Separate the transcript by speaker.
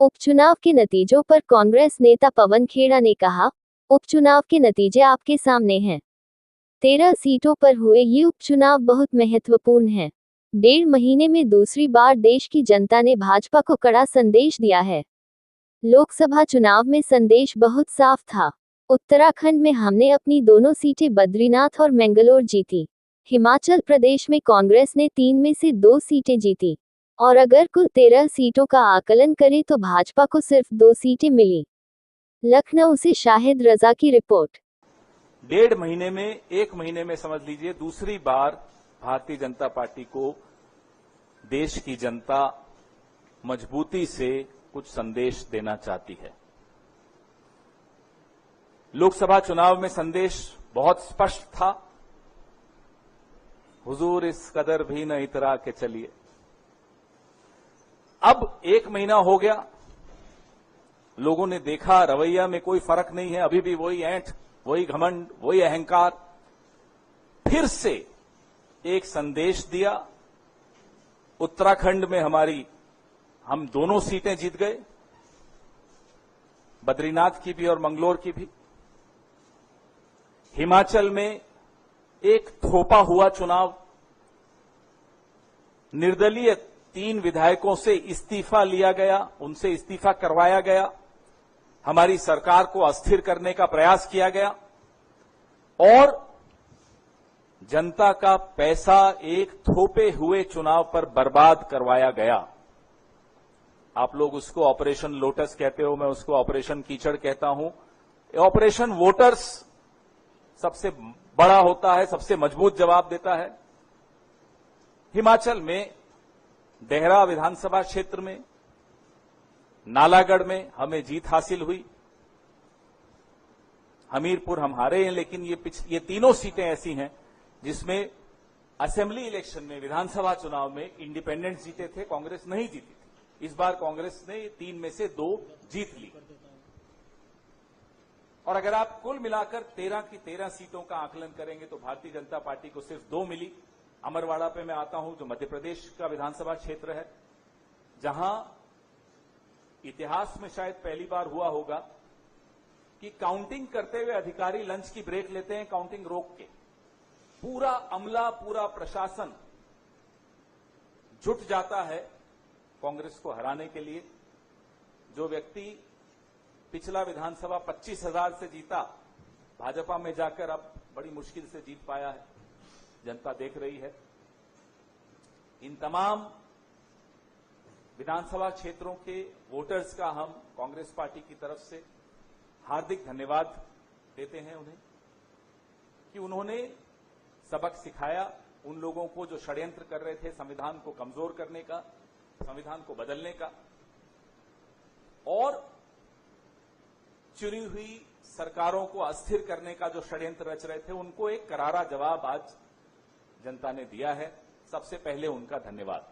Speaker 1: उपचुनाव के नतीजों पर कांग्रेस नेता पवन खेड़ा ने कहा, उपचुनाव के नतीजे आपके सामने हैं। 13 सीटों पर हुए ये उपचुनाव बहुत महत्वपूर्ण है। 1.5 महीने में दूसरी बार देश की जनता ने भाजपा को कड़ा संदेश दिया है। लोकसभा चुनाव में संदेश बहुत साफ था। उत्तराखंड में हमने अपनी दोनों सीटें बद्रीनाथ और मैंगलोर जीती। हिमाचल प्रदेश में कांग्रेस ने 3 में से 2 सीटें जीती। और अगर कुल 13 सीटों का आकलन करें तो भाजपा को सिर्फ 2 सीटें मिली। लखनऊ से शाहिद रजा की रिपोर्ट।
Speaker 2: 1.5 महीने में 1 महीने में समझ लीजिए दूसरी बार भारतीय जनता पार्टी को देश की जनता मजबूती से कुछ संदेश देना चाहती है। लोकसभा चुनाव में संदेश बहुत स्पष्ट था, हुजूर इस कदर भी न इतरा के चलिए। अब 1 महीना हो गया, लोगों ने देखा रवैया में कोई फर्क नहीं है, अभी भी वही ऐंठ, वही घमंड, वही अहंकार। फिर से एक संदेश दिया। उत्तराखंड में हम दोनों सीटें जीत गए, बद्रीनाथ की भी और मंगलोर की भी। हिमाचल में एक थोपा हुआ चुनाव, निर्दलीय 3 विधायकों से इस्तीफा लिया गया, उनसे इस्तीफा करवाया गया, हमारी सरकार को अस्थिर करने का प्रयास किया गया और जनता का पैसा एक थोपे हुए चुनाव पर बर्बाद करवाया गया। आप लोग उसको ऑपरेशन लोटस कहते हो, मैं उसको ऑपरेशन कीचड़ कहता हूं। ऑपरेशन वोटर्स सबसे बड़ा होता है, सबसे मजबूत जवाब देता है। हिमाचल में देहरा विधानसभा क्षेत्र में, नालागढ़ में हमें जीत हासिल हुई। हमीरपुर हम हारे हैं, लेकिन ये तीनों सीटें ऐसी हैं जिसमें असेंबली इलेक्शन में, विधानसभा चुनाव में इंडिपेंडेंट जीते थे, कांग्रेस नहीं जीती थी। इस बार कांग्रेस ने 3 में से 2 जीत ली। और अगर आप कुल मिलाकर 13 की 13 सीटों का आकलन करेंगे तो भारतीय जनता पार्टी को सिर्फ 2 मिली। अमरवाड़ा पे मैं आता हूं, जो मध्य प्रदेश का विधानसभा क्षेत्र है, जहां इतिहास में शायद पहली बार हुआ होगा कि काउंटिंग करते हुए अधिकारी लंच की ब्रेक लेते हैं, काउंटिंग रोक के। पूरा अमला, पूरा प्रशासन जुट जाता है कांग्रेस को हराने के लिए। जो व्यक्ति पिछला विधानसभा 25,000 से जीता, भाजपा में जाकर अब बड़ी मुश्किल से जीत पाया है। जनता देख रही है। इन तमाम विधानसभा क्षेत्रों के वोटर्स का हम कांग्रेस पार्टी की तरफ से हार्दिक धन्यवाद देते हैं उन्हें कि उन्होंने सबक सिखाया उन लोगों को जो षड्यंत्र कर रहे थे संविधान को कमजोर करने का, संविधान को बदलने का, और चुनी हुई सरकारों को अस्थिर करने का जो षड्यंत्र रच रहे थे, उनको एक करारा जवाब आज जनता ने दिया है। सबसे पहले उनका धन्यवाद।